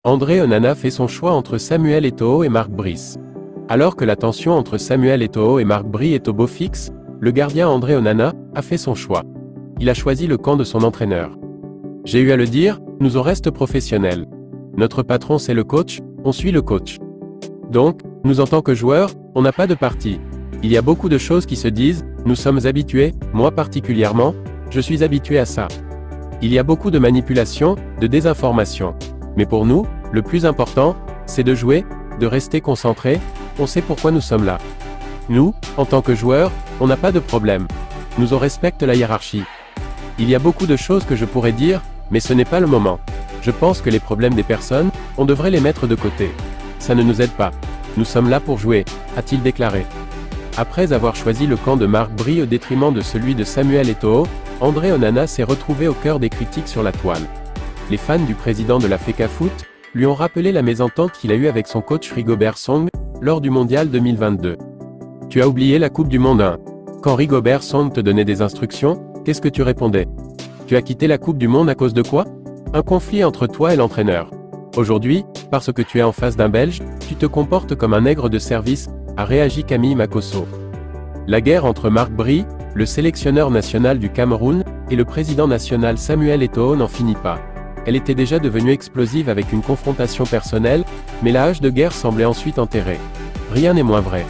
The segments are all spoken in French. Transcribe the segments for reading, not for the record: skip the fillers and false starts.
André Onana fait son choix entre Samuel Eto'o et Marc Brice. Alors que la tension entre Samuel Eto'o et Marc Brice est au beau fixe, le gardien André Onana a fait son choix. Il a choisi le camp de son entraîneur. J'ai eu à le dire, nous on reste professionnels. Notre patron c'est le coach, on suit le coach. Donc, nous en tant que joueurs, on n'a pas de parti. Il y a beaucoup de choses qui se disent, nous sommes habitués, moi particulièrement, je suis habitué à ça. Il y a beaucoup de manipulation, de désinformation. Mais pour nous, le plus important, c'est de jouer, de rester concentré, on sait pourquoi nous sommes là. Nous, en tant que joueurs, on n'a pas de problème. Nous on respecte la hiérarchie. Il y a beaucoup de choses que je pourrais dire, mais ce n'est pas le moment. Je pense que les problèmes des personnes, on devrait les mettre de côté. Ça ne nous aide pas. Nous sommes là pour jouer, a-t-il déclaré. Après avoir choisi le camp de Marc Brice au détriment de celui de Samuel Eto'o, André Onana s'est retrouvé au cœur des critiques sur la toile. Les fans du président de la FECAFOOT lui ont rappelé la mésentente qu'il a eue avec son coach Rigobert Song lors du Mondial 2022. Tu as oublié la Coupe du Monde 1. Quand Rigobert Song te donnait des instructions, qu'est-ce que tu répondais? Tu as quitté la Coupe du Monde à cause de quoi? Un conflit entre toi et l'entraîneur. Aujourd'hui, parce que tu es en face d'un Belge, tu te comportes comme un nègre de service, a réagi Camille Makosso. La guerre entre Marc Brice, le sélectionneur national du Cameroun, et le président national Samuel Eto'o n'en finit pas. Elle était déjà devenue explosive avec une confrontation personnelle, mais la hache de guerre semblait ensuite enterrée. Rien n'est moins vrai.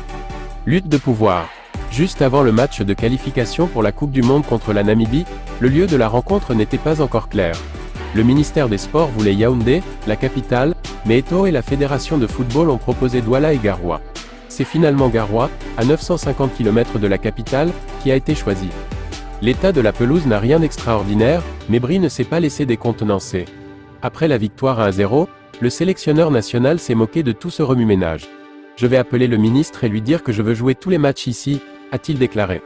Lutte de pouvoir. Juste avant le match de qualification pour la Coupe du Monde contre la Namibie, le lieu de la rencontre n'était pas encore clair. Le ministère des Sports voulait Yaoundé, la capitale, mais Eto'o et la Fédération de football ont proposé Douala et Garoua. C'est finalement Garoua, à 950 km de la capitale, qui a été choisi. L'état de la pelouse n'a rien d'extraordinaire, mais Brice ne s'est pas laissé décontenancer. Après la victoire à 1-0, le sélectionneur national s'est moqué de tout ce remue-ménage. Je vais appeler le ministre et lui dire que je veux jouer tous les matchs ici, a-t-il déclaré.